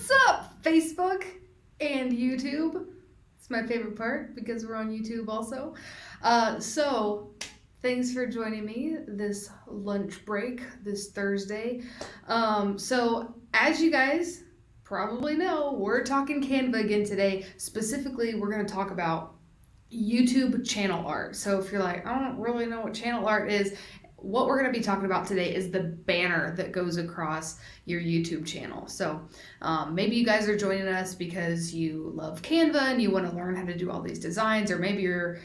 What's up, Facebook and YouTube? It's my favorite part because we're on YouTube also. So thanks for joining me this lunch break this Thursday. So as you guys probably know, we're talking Canva again today. Specifically, we're going to talk about YouTube channel art. So if you're like, I don't really know what channel art is, what we're going to be talking about today is the banner that goes across your YouTube channel. So maybe you guys are joining us because you love Canva and you want to learn how to do all these designs, or maybe you're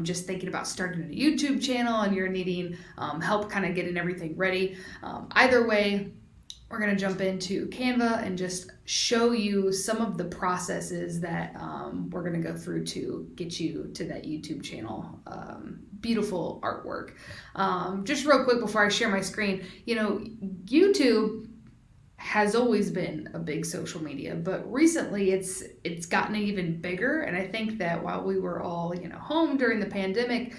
just thinking about starting a YouTube channel and you're needing help kind of getting everything ready. Either way, we're going to jump into Canva and just show you some of the processes that we're going to go through to get you to that YouTube channel. Beautiful artwork. Just real quick before I share my screen, YouTube has always been a big social media, but recently it's gotten even bigger. And I think that while we were all home during the pandemic,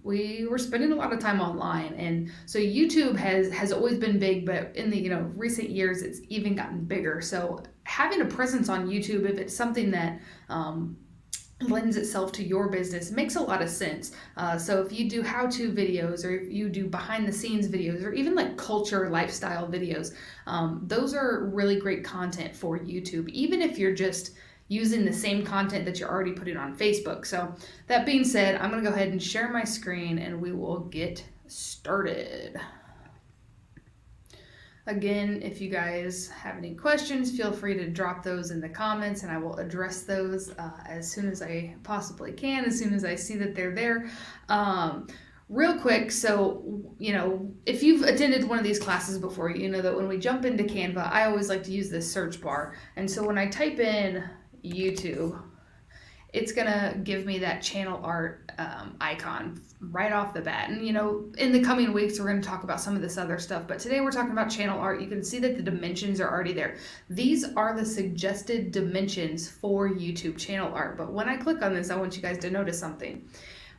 we were spending a lot of time online, and so YouTube has always been big, but in the recent years it's even gotten bigger. So having a presence on YouTube, if it's something that lends itself to your business, makes a lot of sense. So if you do how-to videos, or if you do behind-the-scenes videos, or even like culture, lifestyle videos, those are really great content for YouTube, even if you're just using the same content that you're already putting on Facebook. So that being said, I'm gonna go ahead and share my screen and we will get started. Again, if you guys have any questions, feel free to drop those in the comments and I will address those as soon as I possibly can, as soon as I see that they're there. Real quick, so, if you've attended one of these classes before, you know that when we jump into Canva, I always like to use this search bar. And so when I type in YouTube, it's gonna give me that channel art icon right off the bat. And in the coming weeks, we're gonna talk about some of this other stuff, but today we're talking about channel art. You can see that the dimensions are already there. These are the suggested dimensions for YouTube channel art. But when I click on this, I want you guys to notice something.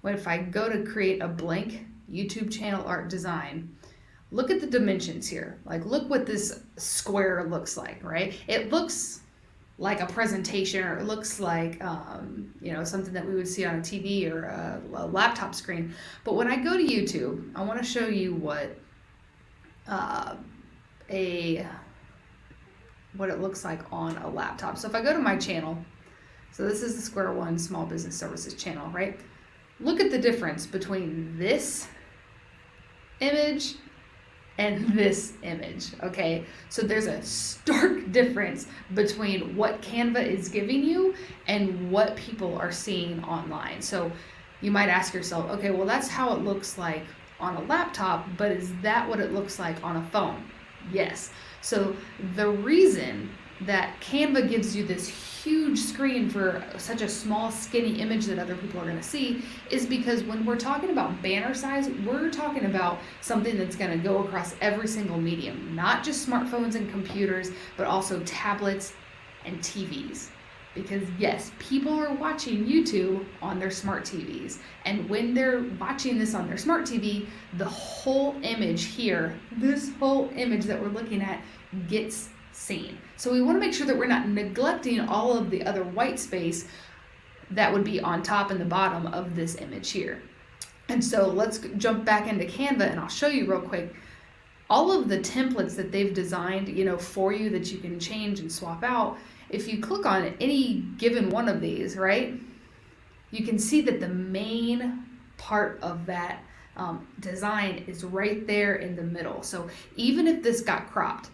If I go to create a blank YouTube channel art design, look at the dimensions here. Like, look what this square looks like, right? It looks like a presentation, or it looks like something that we would see on a TV or a laptop screen. But when I go to YouTube, I want to show you what it looks like on a laptop. So if I go to my channel, so this is the Square One Small Business Services channel, right? Look at the difference between this image and this image, okay? So there's a stark difference between what Canva is giving you and what people are seeing online. So you might ask yourself, okay, well, that's how it looks like on a laptop, but is that what it looks like on a phone? Yes. So the reason that Canva gives you this huge screen for such a small, skinny image that other people are going to see is because when we're talking about banner size, we're talking about something that's going to go across every single medium, not just smartphones and computers, but also tablets and TVs. Because yes, people are watching YouTube on their smart TVs. And when they're watching this on their smart TV, the whole image here, this whole image that we're looking at, gets seen. So we want to make sure that we're not neglecting all of the other white space that would be on top and the bottom of this image here. And so let's jump back into Canva and I'll show you real quick all of the templates that they've designed, for you that you can change and swap out. If you click on any given one of these, right, you can see that the main part of that design is right there in the middle. So even if this got cropped,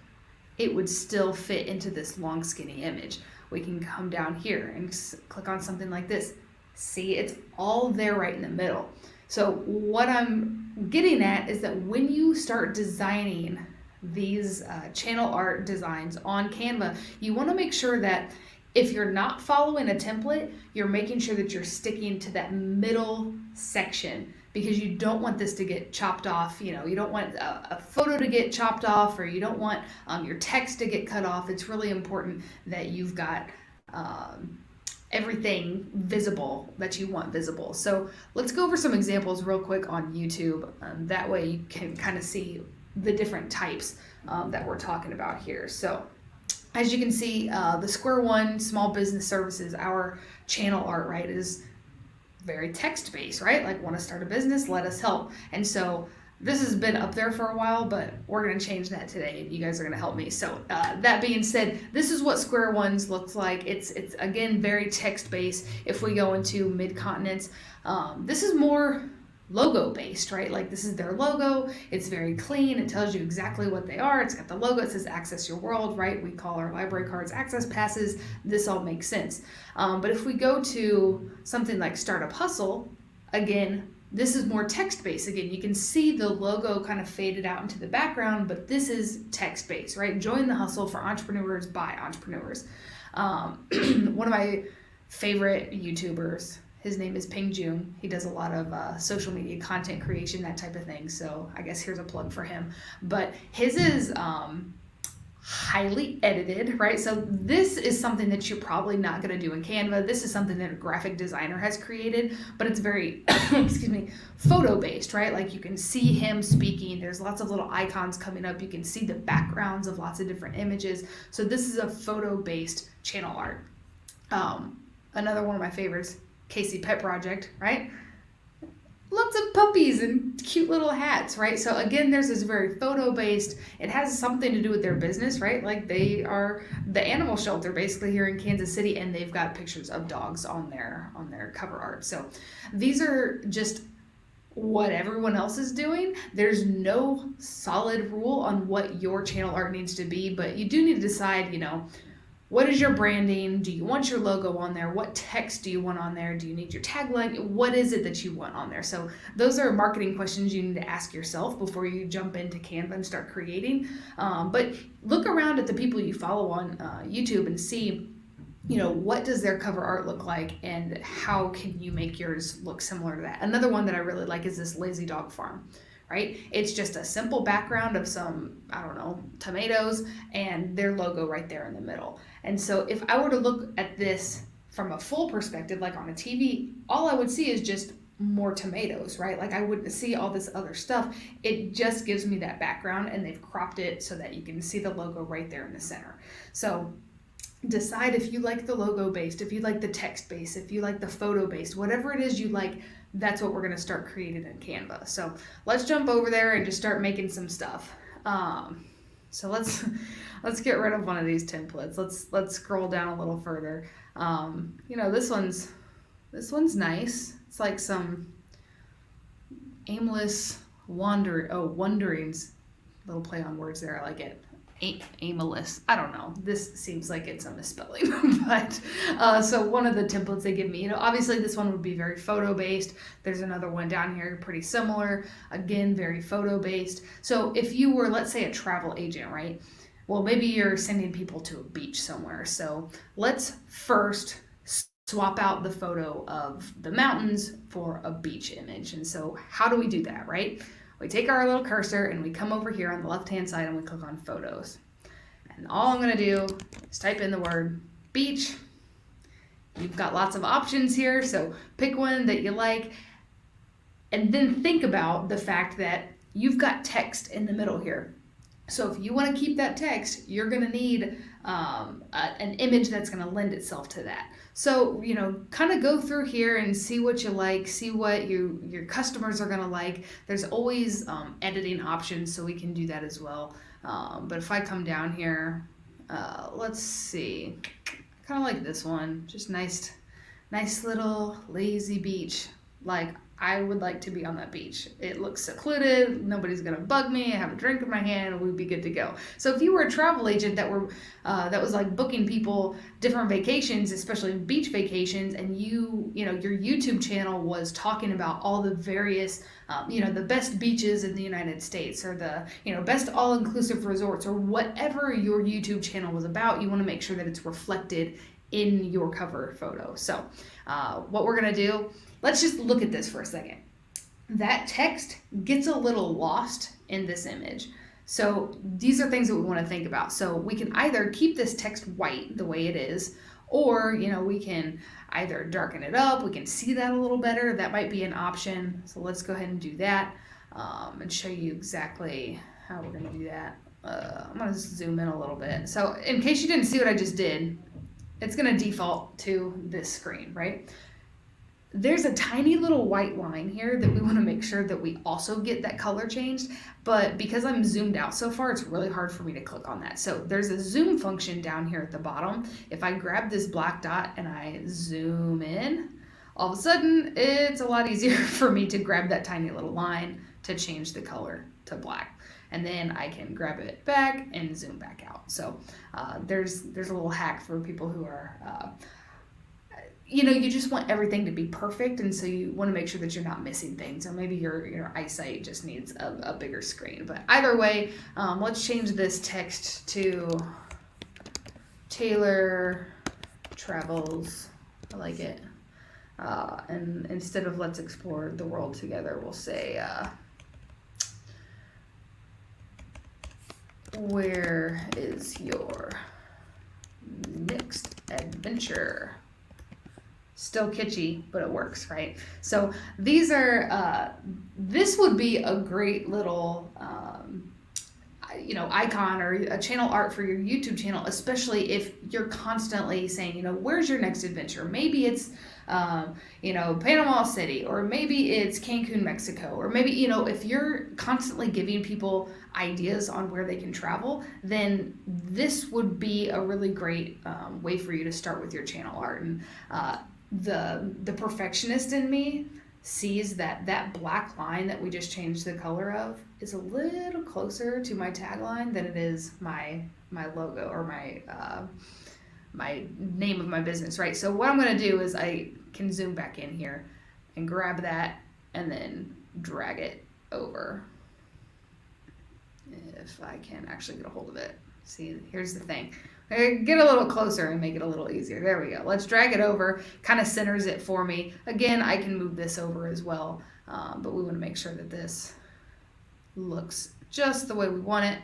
it would still fit into this long, skinny image. We can come down here and click on something like this. See, it's all there right in the middle. So what I'm getting at is that when you start designing these channel art designs on Canva, you want to make sure that if you're not following a template, you're making sure that you're sticking to that middle section, because you don't want this to get chopped off. You don't want a photo to get chopped off, or you don't want your text to get cut off. It's really important that you've got everything visible that you want visible. So let's go over some examples real quick on YouTube. That way you can kind of see the different types that we're talking about here. So as you can see, the Square One Small Business Services, our channel art, right, is very text-based, right? Like, want to start a business, let us help. And so this has been up there for a while, but we're going to change that today, and you guys are going to help me. So that being said, this is what Square One's looks like. It's again, very text-based. If we go into mid-continents, this is more logo based, right? Like, this is their logo. It's very clean. It tells you exactly what they are. It's got the logo. It says access your world, right? We call our library cards access passes. This all makes sense. But if we go to something like Startup Hustle, again, this is more text based. Again, you can see the logo kind of faded out into the background, but this is text based, right? Join the hustle for entrepreneurs by entrepreneurs. One of my favorite YouTubers, his name is Ping Jun. He does a lot of social media content creation, that type of thing. So I guess here's a plug for him. But his is highly edited, right? So this is something that you're probably not going to do in Canva. This is something that a graphic designer has created, but it's very, excuse me, photo based, right? Like, you can see him speaking. There's lots of little icons coming up. You can see the backgrounds of lots of different images. So this is a photo based channel art. Another one of my favorites, Casey Pet Project, right? Lots of puppies and cute little hats, right? So again, there's this very photo-based. It has something to do with their business, right? Like, they are the animal shelter basically here in Kansas City, and they've got pictures of dogs on their cover art. So these are just what everyone else is doing. There's no solid rule on what your channel art needs to be, but you do need to decide, what is your branding? Do you want your logo on there? What text do you want on there? Do you need your tagline? What is it that you want on there? So those are marketing questions you need to ask yourself before you jump into Canva and start creating. But look around at the people you follow on YouTube and see, what does their cover art look like, and how can you make yours look similar to that? Another one that I really like is this Lazy Dog Farm. Right? It's just a simple background of some, tomatoes, and their logo right there in the middle. And so if I were to look at this from a full perspective, like on a TV, all I would see is just more tomatoes, right? Like, I wouldn't see all this other stuff. It just gives me that background, and they've cropped it so that you can see the logo right there in the center. So decide if you like the logo based, if you like the text based, if you like the photo based, whatever it is you like. That's what we're going to start creating in Canva. So let's jump over there and just start making some stuff. So let's get rid of one of these templates. Let's scroll down a little further. This one's nice. It's like some aimless wanderings. Little play on words there. I like it. Aimless. I don't know. This seems like it's a misspelling, but so one of the templates they give me, obviously this one would be very photo based. There's another one down here pretty similar, again, very photo based. So if you were, let's say, a travel agent, right? Well, maybe you're sending people to a beach somewhere. So let's first swap out the photo of the mountains for a beach image. And so how do we do that, right? We take our little cursor and we come over here on the left-hand side and we click on photos. And all I'm gonna do is type in the word beach. You've got lots of options here, so pick one that you like. And then think about the fact that you've got text in the middle here. So if you wanna keep that text, you're gonna need an image that's gonna lend itself to that. So, kind of go through here and see what you like, see what your customers are gonna like. There's always editing options, so we can do that as well. But if I come down here, let's see, I kind of like this one, just nice little lazy beach. Like, I would like to be on that beach. It looks secluded, nobody's gonna bug me, I have a drink in my hand, and we'd be good to go. So if you were a travel agent that was like booking people different vacations, especially beach vacations, and your YouTube channel was talking about all the various, the best beaches in the United States, or the, best all-inclusive resorts, or whatever your YouTube channel was about, you wanna make sure that it's reflected in your cover photo. So what we're gonna do, let's just look at this for a second. That text gets a little lost in this image. So these are things that we want to think about. So we can either keep this text white the way it is, or, we can either darken it up. We can see that a little better. That might be an option. So let's go ahead and do that and show you exactly how we're going to do that. I'm going to zoom in a little bit. So in case you didn't see what I just did, it's going to default to this screen, right? There's a tiny little white line here that we want to make sure that we also get that color changed, but because I'm zoomed out so far, it's really hard for me to click on that. So there's a zoom function down here at the bottom. If I grab this black dot and I zoom in, all of a sudden it's a lot easier for me to grab that tiny little line to change the color to black. And then I can grab it back and zoom back out. So there's a little hack for people who are you just want everything to be perfect, and so you want to make sure that you're not missing things, or maybe your eyesight just needs a bigger screen. But either way, let's change this text to Taylor Travels. I like it. And instead of let's explore the world together, we'll say where is your next adventure? Still kitschy, but it works, right? So these are, this would be a great little, icon or a channel art for your YouTube channel, especially if you're constantly saying, where's your next adventure? Maybe it's, Panama City, or maybe it's Cancun, Mexico, or maybe, if you're constantly giving people ideas on where they can travel, then this would be a really great way for you to start with your channel art. And the perfectionist in me sees that black line that we just changed the color of is a little closer to my tagline than it is my logo or my name of my business, right? So what I'm going to do is I can zoom back in here and grab that and then drag it over. If I can actually get a hold of it. See, here's the thing. Get a little closer and make it a little easier. There we go. Let's drag it over, kind of centers it for me. Again, I can move this over as well, but we want to make sure that this looks just the way we want it.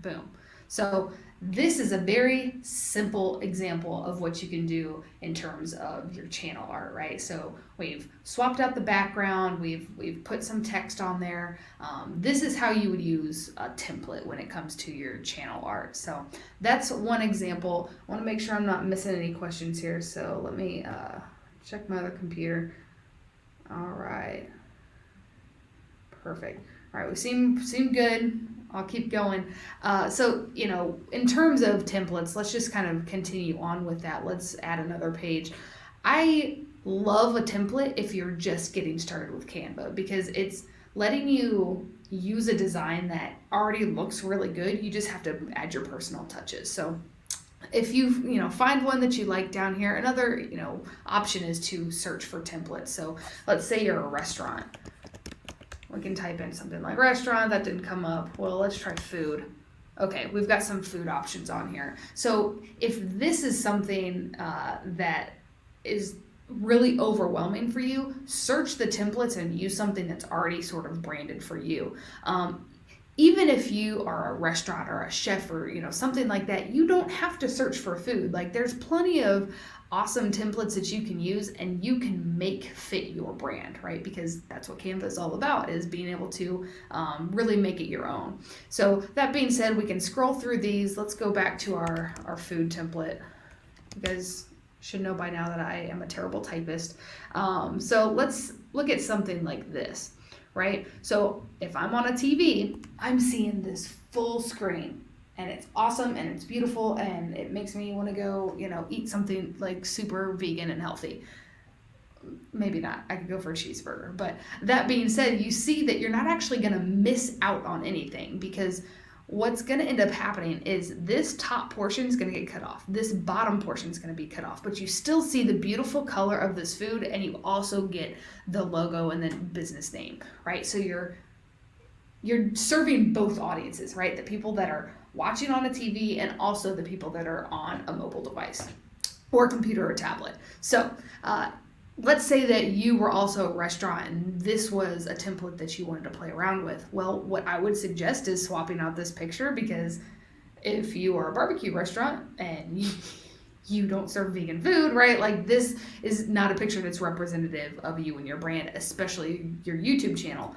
Boom. So this is a very simple example of what you can do in terms of your channel art, right? So we've swapped out the background, we've put some text on there. This is how you would use a template when it comes to your channel art. So that's one example. I want to make sure I'm not missing any questions here. So let me check my other computer. All right. Perfect. All right, we seem good. I'll keep going. So, in terms of templates, let's just kind of continue on with that. Let's add another page. I love a template if you're just getting started with Canva, because it's letting you use a design that already looks really good. You just have to add your personal touches. So if you find one that you like down here, another option is to search for templates. So let's say you're a restaurant. We can type in something like restaurant. That didn't come up. Well, let's try food. Okay, we've got some food options on here. So if this is something that is really overwhelming for you, search the templates and use something that's already sort of branded for you. Even if you are a restaurant or a chef or something like that, you don't have to search for food. Like, there's plenty of awesome templates that you can use and you can make fit your brand, right? Because that's what Canva is all about, is being able to really make it your own. So that being said, we can scroll through these. Let's go back to our food template. You guys should know by now that I am a terrible typist. So let's look at something like this, right? So if I'm on a TV, I'm seeing this full screen. And it's awesome and it's beautiful and it makes me want to go, eat something like super vegan and healthy. Maybe not. I could go for a cheeseburger. But that being said, you see that you're not actually going to miss out on anything, because what's going to end up happening is this top portion is going to get cut off. This bottom portion is going to be cut off, but you still see the beautiful color of this food, and you also get the logo and then business name, right? So you're serving both audiences, right? The people that are watching on a TV and also the people that are on a mobile device or computer or tablet. So let's say that you were also a restaurant and this was a template that you wanted to play around with. Well, what I would suggest is swapping out this picture, because if you are a barbecue restaurant and you don't serve vegan food, right? Like, this is not a picture that's representative of you and your brand, especially your YouTube channel.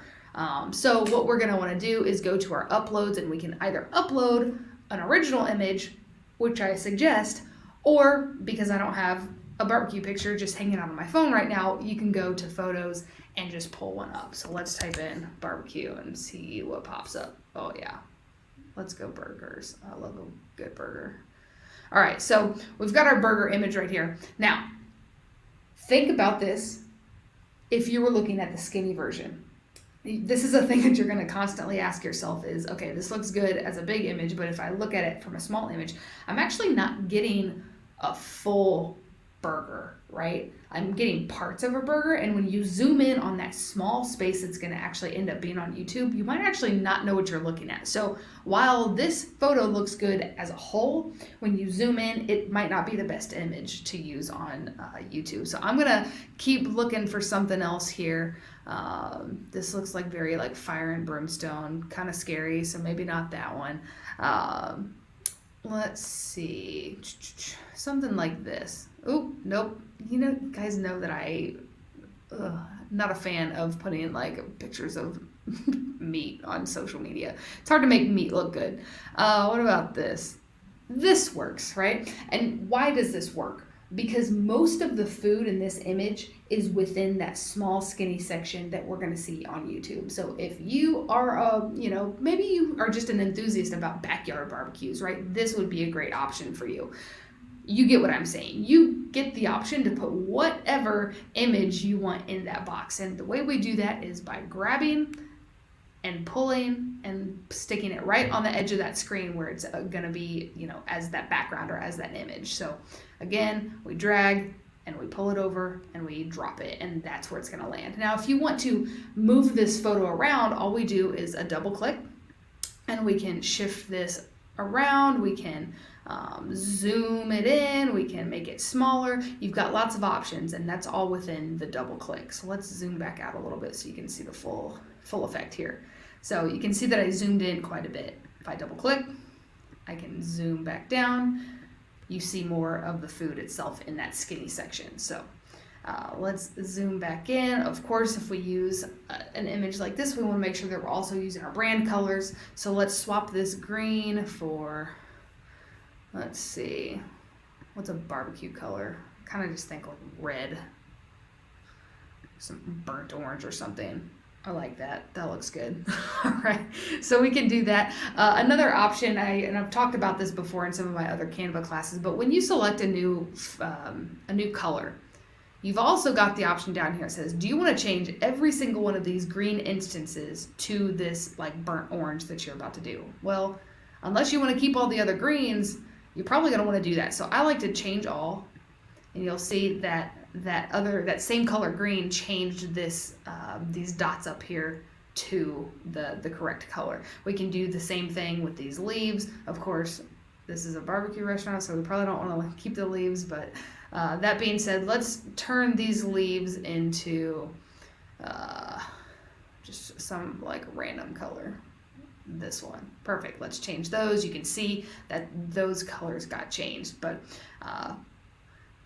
So what we're gonna wanna do is go to our uploads, and we can either upload an original image, which I suggest, or because I don't have a barbecue picture just hanging out on my phone right now, you can go to photos and just pull one up. So let's type in barbecue and see what pops up. Oh yeah, let's go burgers. I love a good burger. All right, so we've got our burger image right here. Now, think about this if you were looking at the skinny version. This is a thing that you're going to constantly ask yourself is, okay, this looks good as a big image, but if I look at it from a small image, I'm actually not getting a full burger, right? I'm getting parts of a burger, and when you zoom in on that small space that's going to actually end up being on YouTube, you might actually not know what you're looking at. So while this photo looks good as a whole, when you zoom in, it might not be the best image to use on YouTube. So I'm going to keep looking for something else here. This looks like very like fire and brimstone, kind of scary, so maybe not that one. Let's see, something like this. Oh, nope. You know, guys know that not a fan of putting like pictures of meat on social media. It's hard to make meat look good. What about this? This works, right? And why does this work? Because most of the food in this image is within that small skinny section that we're going to see on YouTube. So if you are maybe you are just an enthusiast about backyard barbecues, right? This would be a great option for you. You get what I'm saying. You get the option to put whatever image you want in that box. And the way we do that is by grabbing and pulling and sticking it right on the edge of that screen where it's going to be, as that background or as that image. So again, we drag and we pull it over and we drop it, and that's where it's going to land. Now, if you want to move this photo around, all we do is a double click, and we can shift this around. We can zoom it in, we can make it smaller. You've got lots of options, and that's all within the double click. So let's zoom back out a little bit so you can see the full effect here. So you can see that I zoomed in quite a bit. If I double click, I can zoom back down. You see more of the food itself in that skinny section. So let's zoom back in. Of course, if we use an image like this, we want to make sure that we're also using our brand colors. So let's swap this green for, let's see, what's a barbecue color? Kind of just think like red, some burnt orange or something. I like that. That looks good. All right. So we can do that. Another option, I've talked about this before in some of my other Canva classes, but when you select a new color, you've also got the option down here. It says, do you want to change every single one of these green instances to this like burnt orange that you're about to do? Well, unless you want to keep all the other greens, you're probably going to want to do that. So I like to change all, and you'll see that same color green changed this these dots up here to the correct color. We can do the same thing with these leaves. Of course, this is a barbecue restaurant, so we probably don't want to keep the leaves, but that being said, let's turn these leaves into just some like random color. This one. Perfect. Let's change those. You can see that those colors got changed, but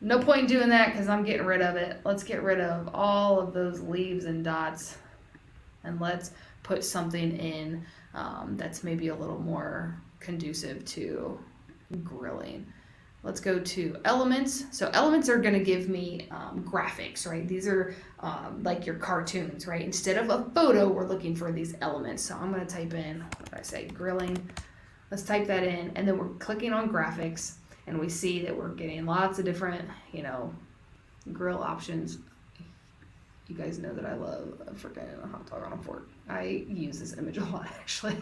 no point in doing that because I'm getting rid of it. Let's get rid of all of those leaves and dots, and let's put something in that's maybe a little more conducive to grilling. Let's go to elements. So elements are going to give me graphics, right? These are like your cartoons, right? Instead of a photo, we're looking for these elements. So I'm going to type in, what did I say, grilling. Let's type that in, and then we're clicking on graphics, and we see that we're getting lots of different, grill options. You guys know that I love a freaking hot dog on a fork. I use this image a lot, actually.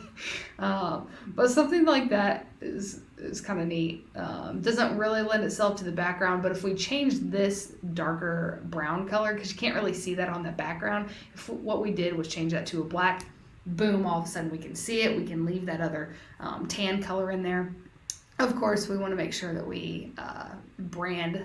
But something like that is kind of neat. Doesn't really lend itself to the background, but if we change this darker brown color, because you can't really see that on the background, what we did was change that to a black, boom, all of a sudden we can see it. We can leave that other tan color in there. Of course, we want to make sure that we brand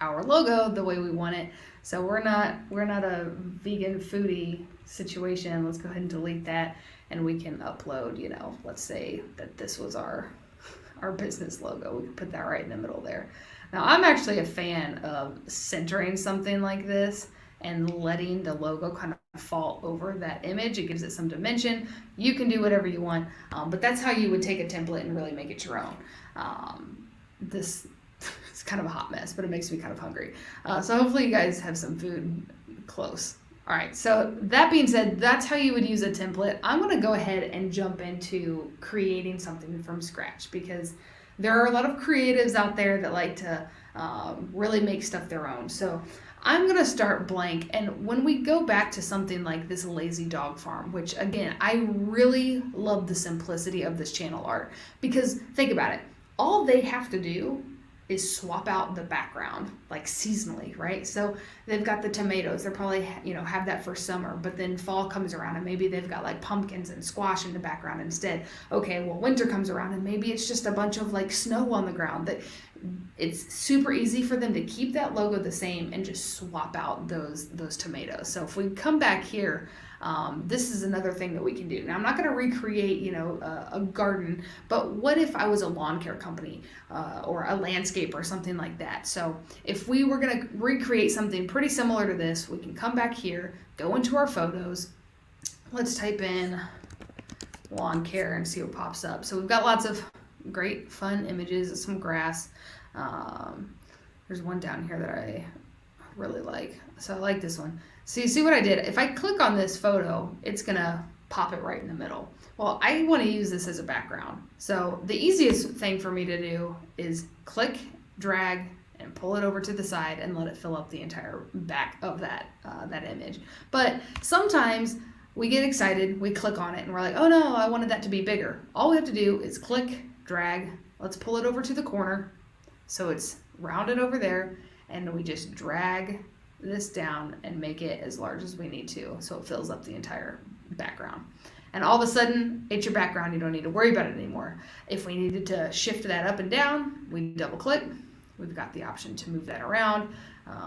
our logo the way we want it. So we're not a vegan foodie situation. Let's go ahead and delete that, and we can upload, let's say that this was our business logo. We can put that right in the middle there. Now, I'm actually a fan of centering something like this and letting the logo kind of fall over that image. It gives it some dimension. You can do whatever you want, but that's how you would take a template and really make it your own. This is kind of a hot mess, but it makes me kind of hungry. So hopefully you guys have some food close. All right, so that being said, that's how you would use a template. I'm gonna go ahead and jump into creating something from scratch, because there are a lot of creatives out there that like to really make stuff their own. So I'm gonna start blank, and when we go back to something like this lazy dog farm, which again, I really love the simplicity of this channel art, because think about it, all they have to do is swap out the background, like seasonally, right? So they've got the tomatoes, they're probably, have that for summer, but then fall comes around and maybe they've got like pumpkins and squash in the background instead. Okay, well, winter comes around and maybe it's just a bunch of like snow on the ground. That it's super easy for them to keep that logo the same and just swap out those tomatoes. So if we come back here, this is another thing that we can do. Now, I'm not going to recreate, a garden, but what if I was a lawn care company or a landscape or something like that? So if we were going to recreate something pretty similar to this, we can come back here, go into our photos. Let's type in lawn care and see what pops up. So we've got lots of great, fun images of some grass. There's one down here that I really like. So I like this one. So you see what I did? If I click on this photo, it's gonna pop it right in the middle. Well, I want to use this as a background. So the easiest thing for me to do is click, drag, and pull it over to the side and let it fill up the entire back of that image. But sometimes we get excited, we click on it, and we're like, oh no, I wanted that to be bigger. All we have to do is click, drag, let's pull it over to the corner so it's rounded over there, and we just drag this down and make it as large as we need to so it fills up the entire background. And all of a sudden, it's your background. You don't need to worry about it anymore. If we needed to shift that up and down, we double click. We've got the option to move that around.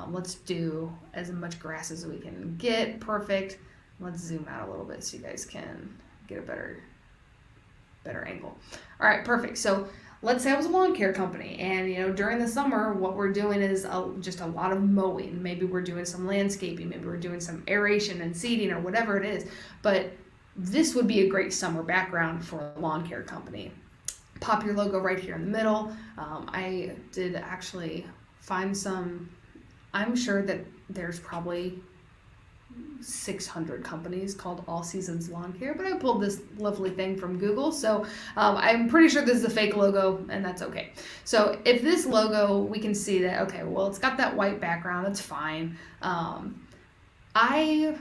Let's do as much grass as we can get. Perfect. Let's zoom out a little bit so you guys can get a better angle. All right, perfect. So let's say I was a lawn care company, and during the summer, what we're doing is just a lot of mowing. Maybe we're doing some landscaping, maybe we're doing some aeration and seeding or whatever it is. But this would be a great summer background for a lawn care company. Pop your logo right here in the middle. I did actually find some. I'm sure that there's probably 600 companies called All Seasons Lawn Care, but I pulled this lovely thing from Google, so I'm pretty sure this is a fake logo, and that's okay. So if this logo, we can see that, okay, well, it's got that white background, that's fine. I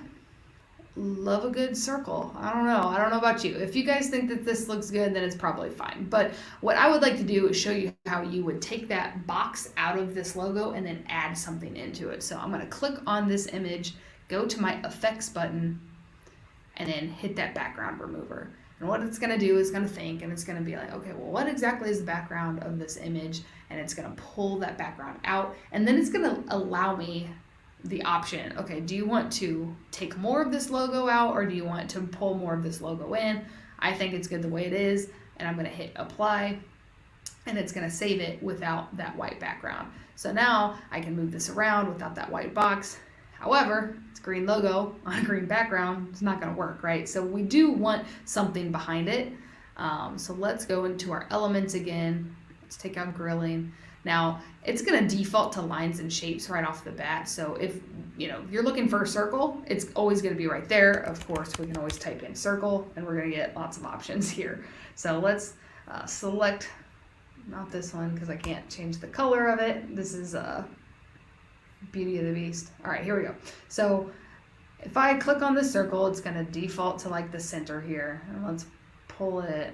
love a good circle. I don't know about you. If you guys think that this looks good, then it's probably fine. But what I would like to do is show you how you would take that box out of this logo and then add something into it. So I'm going to click on this image, go to my effects button, and then hit that background remover. And what it's going to do is going to think, and it's going to be like, okay, well, what exactly is the background of this image? And it's going to pull that background out, and then it's going to allow me the option, okay, do you want to take more of this logo out, or do you want to pull more of this logo in? I think it's good the way it is, and I'm going to hit apply, and it's going to save it without that white background. So now I can move this around without that white box. However, it's a green logo on a green background. It's not going to work, right? So we do want something behind it. So let's go into our elements again. Let's take out grilling. Now, it's going to default to lines and shapes right off the bat. So if you're looking for a circle, it's always going to be right there. Of course, we can always type in circle, and we're going to get lots of options here. So let's select, not this one because I can't change the color of it. This is Beauty of the Beast. All right, here we go. So if I click on this circle, it's going to default to like the center here. And let's pull it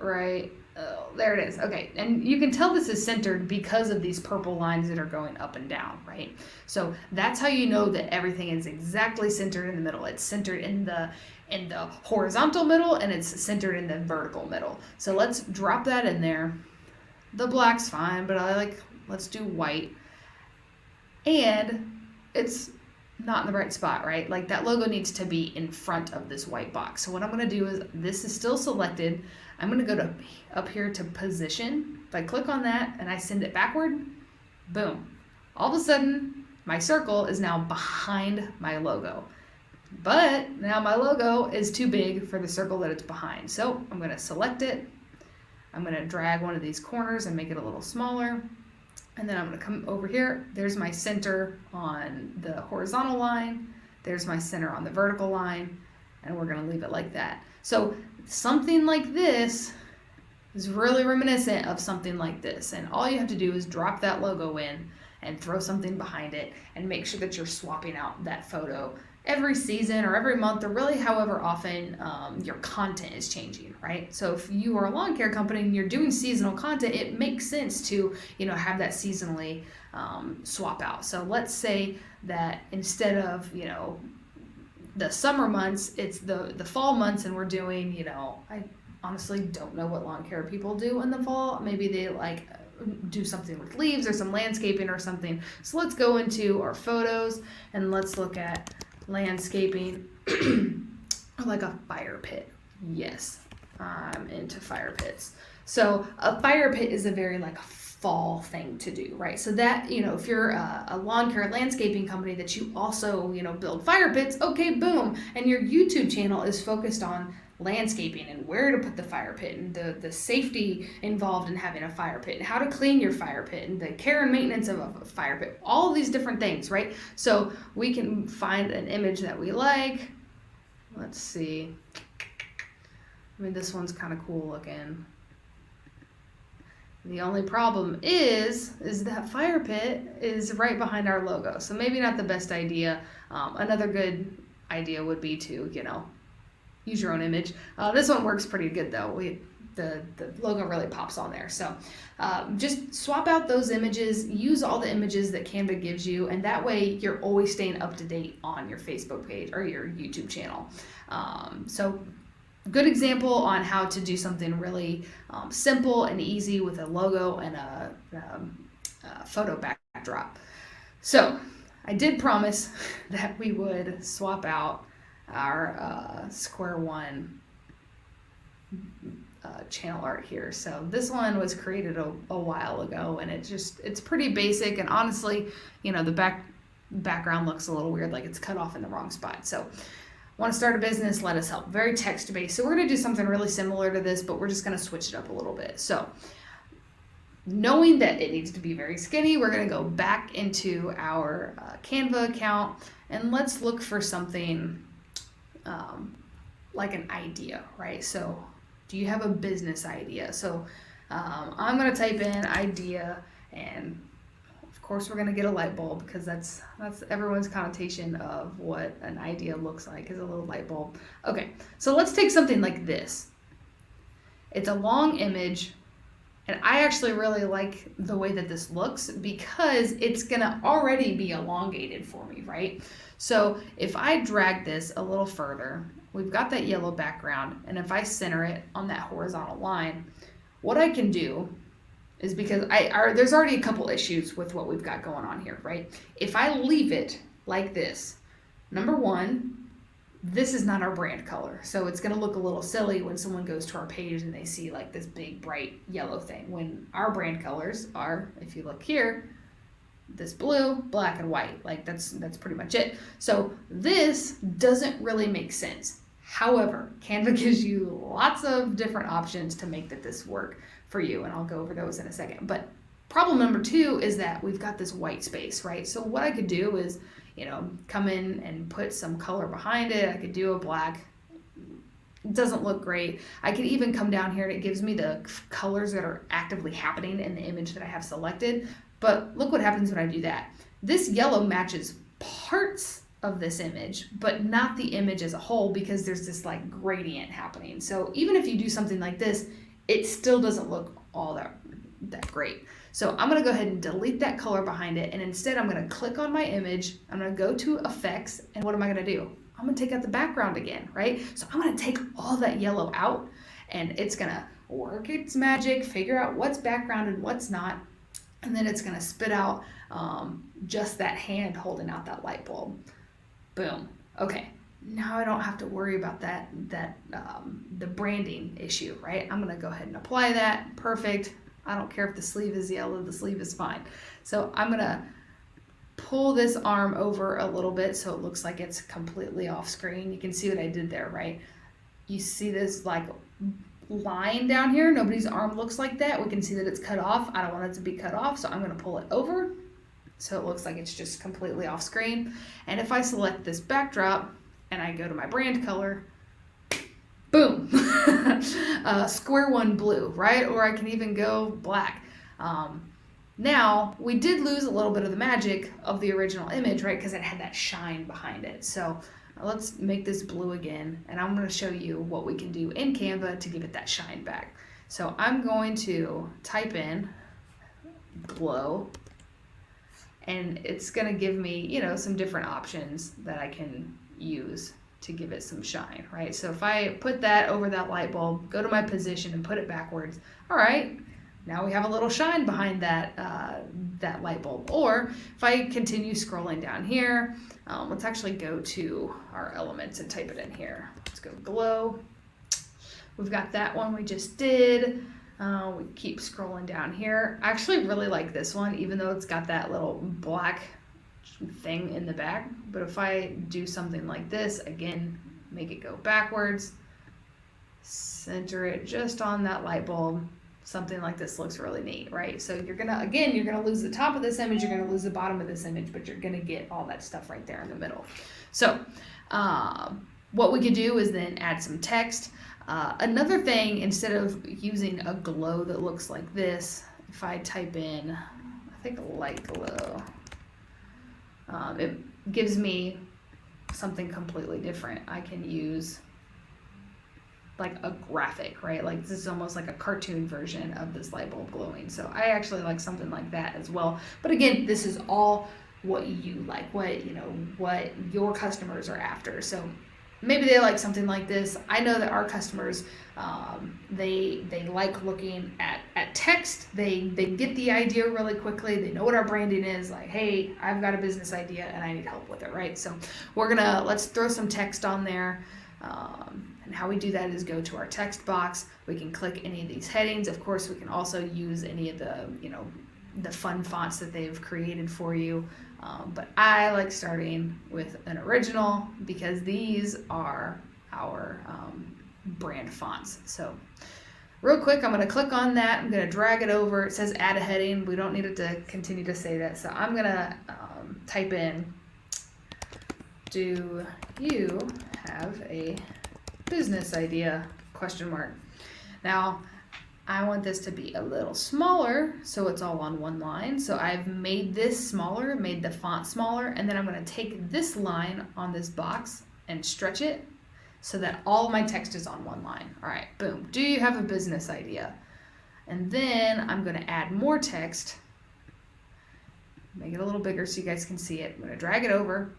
right. Oh, there it is. Okay, and you can tell this is centered because of these purple lines that are going up and down, right? So that's how you know that everything is exactly centered in the middle. It's centered in the horizontal middle, and it's centered in the vertical middle. So let's drop that in there. The black's fine, but let's do white. And it's not in the right spot, right? Like that logo needs to be in front of this white box. So what I'm going to do is, this is still selected. I'm going to go to up here to position. If I click on that and I send it backward, boom. All of a sudden, my circle is now behind my logo. But now my logo is too big for the circle that it's behind. So I'm going to select it. I'm going to drag one of these corners and make it a little smaller. And then I'm going to come over here. There's my center on the horizontal line. There's my center on the vertical line. And we're going to leave it like that. So something like this is really reminiscent of something like this. And all you have to do is drop that logo in and throw something behind it and make sure that you're swapping out that photo every season or every month, or really however often your content is changing, right? So if you are a lawn care company and you're doing seasonal content, it makes sense to, have that seasonally swap out. So let's say that instead of, the summer months, it's the fall months, and we're doing, I honestly don't know what lawn care people do in the fall. Maybe they do something with leaves or some landscaping or something. So let's go into our photos and let's look at landscaping or like a fire pit. Yes, I'm into fire pits. So a fire pit is a very fall thing to do, right? So that, if you're a lawn care landscaping company that you also, build fire pits, okay, boom. And your YouTube channel is focused on landscaping and where to put the fire pit and the safety involved in having a fire pit and how to clean your fire pit and the care and maintenance of a fire pit, all these different things, right? So we can find an image that we like. Let's see. This one's kind of cool looking. The only problem is that fire pit is right behind our logo. So maybe not the best idea. Another good idea would be to, use your own image. This one works pretty good though. The logo really pops on there. So just swap out those images, use all the images that Canva gives you, and that way you're always staying up to date on your Facebook page or your YouTube channel. So good example on how to do something really simple and easy with a logo and a photo backdrop. So I did promise that we would swap out our square one channel art here. So this one was created a while ago, and it's pretty basic, and honestly, the background looks a little weird, like it's cut off in the wrong spot. So want to start a business? Let us help. Very text-based. So we're going to do something really similar to this, but we're just going to switch it up a little bit. So knowing that it needs to be very skinny, we're going to go back into our Canva account, and let's look for something like an idea, right? So do you have a business idea? So I'm going to type in idea, and of course we're going to get a light bulb, because that's everyone's connotation of what an idea looks like, is a little light bulb. Okay, so let's take something like this. It's a long image, and I actually really like the way that this looks because it's going to already be elongated for me, right? So if I drag this a little further, we've got that yellow background, and if I center it on that horizontal line, what I can do is, because there's already a couple issues with what we've got going on here, right? If I leave it like this, number one, this is not our brand color. So it's going to look a little silly when someone goes to our page and they see this big bright yellow thing, when our brand colors are, if you look here, this blue, black, and white. That's pretty much it. So this doesn't really make sense. However, Canva gives you lots of different options to make this work for you, and I'll go over those in a second. But problem number two is that we've got this white space, right? So what I could do is, come in and put some color behind it. I could do a black. It doesn't look great. I could even come down here and it gives me the colors that are actively happening in the image that I have selected. But look what happens when I do that. This yellow matches parts of this image, but not the image as a whole, because there's this gradient happening. So even if you do something like this, it still doesn't look all that great. So I'm going to go ahead and delete that color behind it, and instead I'm going to click on my image. I'm going to go to effects, and what am I going to do? I'm going to take out the background again, right? So I'm going to take all that yellow out, and it's going to work its magic, figure out what's background and what's not, and then it's going to spit out just that hand holding out that light bulb. Boom. Okay. Now I don't have to worry about the branding issue, right? I'm going to go ahead and apply that. Perfect. I don't care if the sleeve is yellow, the sleeve is fine. So I'm going to pull this arm over a little bit so it looks like it's completely off screen. You can see what I did there, right? You see this like line down here. Nobody's arm looks like that. We can see that it's cut off. I don't want it to be cut off, so I'm going to pull it over so it looks like it's just completely off screen. And if I select this backdrop and I go to my brand color, boom, square one blue, right? Or I can even go black. Now, we did lose a little bit of the magic of the original image, right? Because it had that shine behind it. So let's make this blue again, and I'm going to show you what we can do in Canva to give it that shine back. So I'm going to type in glow, and it's going to give me, you know, some different options that I can use to give it some shine, right? So if I put that over that light bulb, go to my position and put it backwards, all right, now we have a little shine behind that that light bulb. Or if I continue scrolling down here, let's actually go to our elements and type it in here. Let's go glow. We've got that one we just did. We keep scrolling down here. I actually really like this one, even though it's got that little black thing in the back. But if I do something like this, again, make it go backwards, center it just on that light bulb, something like this looks really neat, right? So you're gonna lose the top of this image, you're gonna lose the bottom of this image, but you're gonna get all that stuff right there in the middle. So what we could do is then add some text. Another thing, instead of using a glow that looks like this, if I type in, I think a light glow, it gives me something completely different. I can use like a graphic, right? Like this is almost like a cartoon version of this light bulb glowing. So I actually like something like that as well. But again, this is all what you like, what your customers are after. So maybe they like something like this. I know that our customers, they like looking at text. They get the idea really quickly. They know what our branding is. Like, hey, I've got a business idea and I need help with it, right? So let's throw some text on there. And how we do that is go to our text box. We can click any of these headings. Of course, we can also use any of the, the fun fonts that they've created for you. But I like starting with an original because these are our brand fonts. So real quick, I'm going to click on that. I'm going to drag it over. It says add a heading. We don't need it to continue to say that. So I'm going to type in, do you have a business idea? ? Now, I want this to be a little smaller, so it's all on one line. So I've made this smaller, made the font smaller, and then I'm going to take this line on this box and stretch it so that all my text is on one line. All right, boom. Do you have a business idea? And then I'm going to add more text, make it a little bigger so you guys can see it. I'm going to drag it over.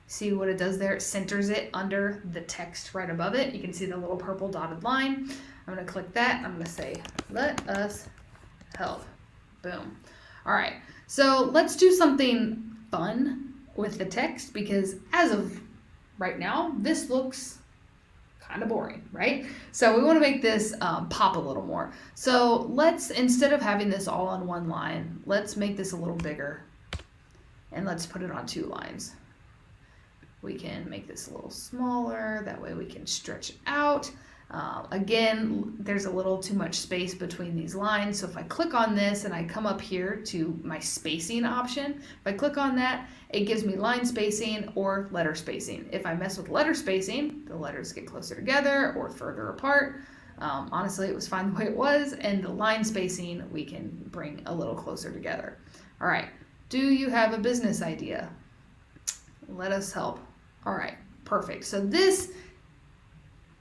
See what it does there? It centers it under the text right above it. You can see the little purple dotted line. I'm going to click that. I'm going to say, let us help. Boom. All right. So let's do something fun with the text because as of right now, this looks kind of boring, right? So we want to make this pop a little more. So let's, instead of having this all on one line, let's make this a little bigger and let's put it on 2 lines. We can make this a little smaller. That way we can stretch it out. Again, there's a little too much space between these lines. So if I click on this and I come up here to my spacing option, if I click on that, it gives me line spacing or letter spacing. If I mess with letter spacing, the letters get closer together or further apart. Honestly, it was fine the way it was. And the line spacing, we can bring a little closer together. All right. Do you have a business idea? Let us help. All right, perfect. So this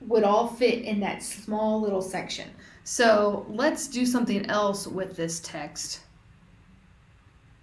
would all fit in that small little section. So let's do something else with this text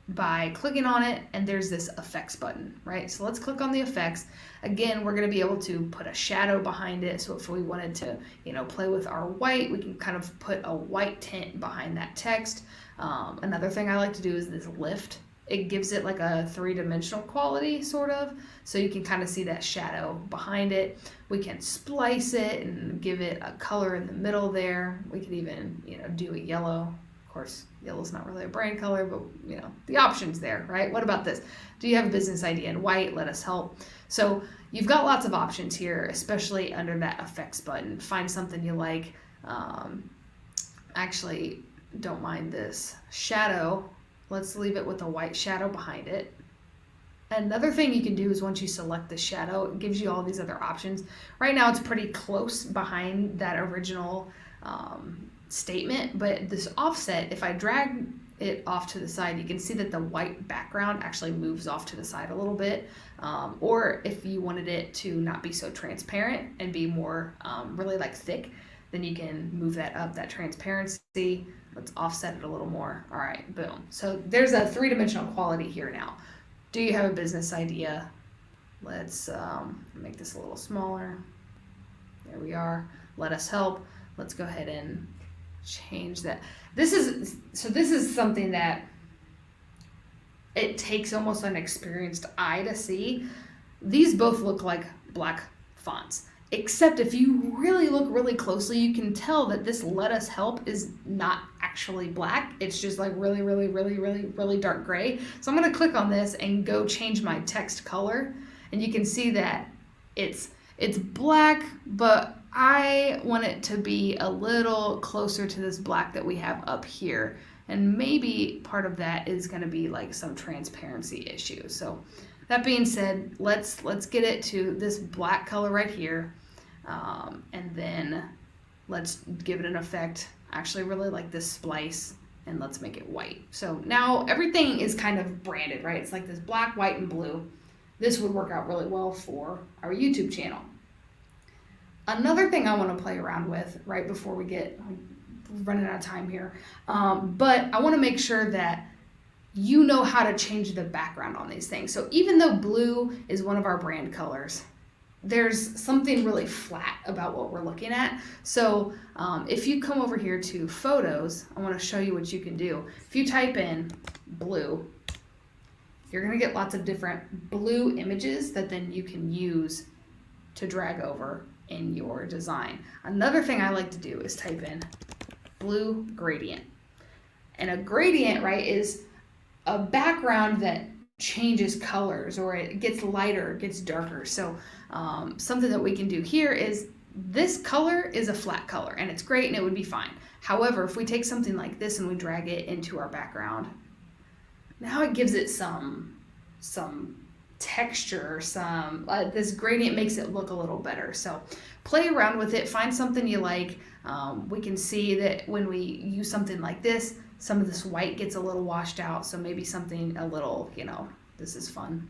by clicking on it, and there's this effects button, right? So let's click on the effects. Again, we're going to be able to put a shadow behind it. So if we wanted to, play with our white, we can kind of put a white tint behind that text. Another thing I like to do is this lift. It gives it like a 3-dimensional quality, sort of, so you can kind of see that shadow behind it. We can splice it and give it a color in the middle there. We could even, do a yellow course, yellow's not really a brand color, but you know, the option's there, right? What about this? Do you have a business idea in white? Let us help. So you've got lots of options here, especially under that effects button. Find something you like. Actually, don't mind this shadow. Let's leave it with a white shadow behind it. Another thing you can do is once you select the shadow, it gives you all these other options. Right now it's pretty close behind that original statement, but this offset, if I drag it off to the side, you can see that the white background actually moves off to the side a little bit. Or if you wanted it to not be so transparent and be more really like thick, then you can move that up, that transparency. Let's offset it a little more. All right, boom. So there's a three-dimensional quality here now. Do you have a business idea? Let's make this a little smaller. There we are. Let us help. Let's go ahead and change that. This is something that it takes almost an experienced eye to see. These both look like black fonts, except if you really look really closely, you can tell that this let us help is not actually black. It's just like really, really, really, really, really dark gray. So I'm going to click on this and go change my text color. And you can see that it's black, but I want it to be a little closer to this black that we have up here. And maybe part of that is going to be like some transparency issue. So that being said, let's get it to this black color right here. And then let's give it an effect. I actually really like this splice, and let's make it white. So now everything is kind of branded, right? It's like this black, white, and blue. This would work out really well for our YouTube channel. Another thing I want to play around with right before we get running out of time here, but I want to make sure that you know how to change the background on these things. So even though blue is one of our brand colors, there's something really flat about what we're looking at. So if you come over here to photos, I want to show you what you can do. If you type in blue, you're going to get lots of different blue images that then you can use to drag over in your design. Another thing I like to do is type in blue gradient. And a gradient, right, is a background that changes colors, or it gets lighter, it gets darker. So something that we can do here is this color is a flat color and it's great and it would be fine. However, if we take something like this and we drag it into our background, now it gives it some texture, this gradient makes it look a little better. So play around with it, find something you like. We can see that when we use something like this, some of this white gets a little washed out. So maybe something a little, this is fun.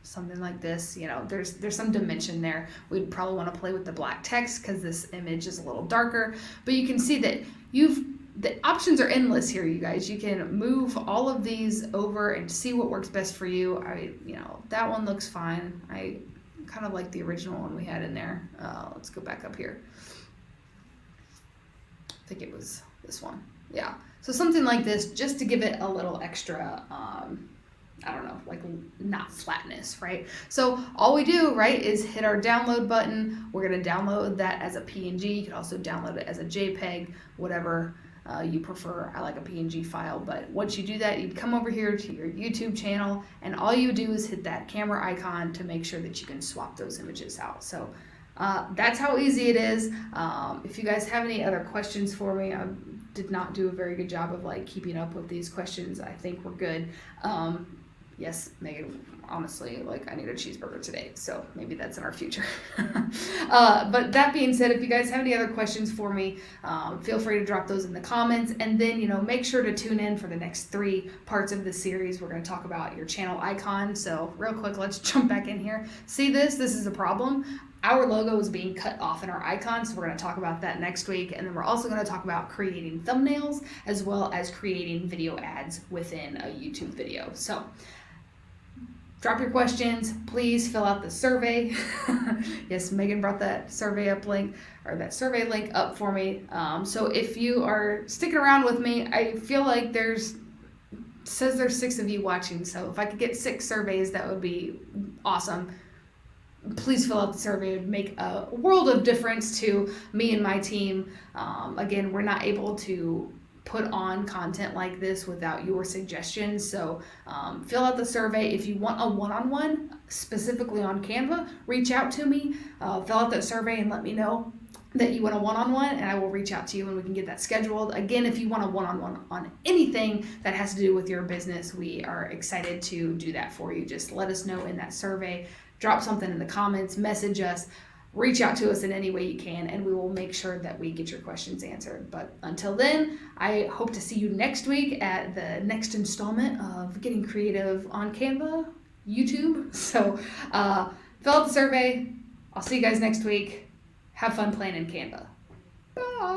Something like this, there's some dimension there. We'd probably want to play with the black text because this image is a little darker, but you can see that the options are endless here, you guys. You can move all of these over and see what works best for you. That one looks fine. I kind of like the original one we had in there. Let's go back up here. I think it was this one. Yeah. So something like this, just to give it a little extra, I don't know, like not flatness, right? So all we do, right, is hit our download button. We're going to download that as a PNG. You can also download it as a JPEG, whatever you prefer. I like a PNG file, but once you do that, you'd come over here to your YouTube channel, and all you do is hit that camera icon to make sure that you can swap those images out. So that's how easy it is. If you guys have any other questions for me, I did not do a very good job of keeping up with these questions. I think we're good. Yes, Megan, honestly, I need a cheeseburger today, so maybe that's in our future. But that being said, if you guys have any other questions for me, feel free to drop those in the comments, and then, make sure to tune in for the next 3 parts of the series. We're going to talk about your channel icon. So real quick, let's jump back in here. See this? This is a problem. Our logo is being cut off in our icon, so we're going to talk about that next week. And then we're also going to talk about creating thumbnails as well as creating video ads within a YouTube video. So drop your questions. Please fill out the survey. Yes, Megan brought that survey link up for me. So if you are sticking around with me, I feel like says there's 6 of you watching. So if I could get 6 surveys, that would be awesome. Please fill out the survey. It would make a world of difference to me and my team. Again, we're not able to put on content like this without your suggestions. So fill out the survey. If you want a one-on-one specifically on Canva, reach out to me, fill out that survey and let me know that you want a one-on-one, and I will reach out to you and we can get that scheduled. Again, if you want a one-on-one on anything that has to do with your business, we are excited to do that for you. Just let us know in that survey, drop something in the comments, message us, reach out to us in any way you can, and we will make sure that we get your questions answered. But until then, I hope to see you next week at the next installment of Getting Creative on Canva, YouTube. So fill out the survey. I'll see you guys next week. Have fun playing in Canva. Bye.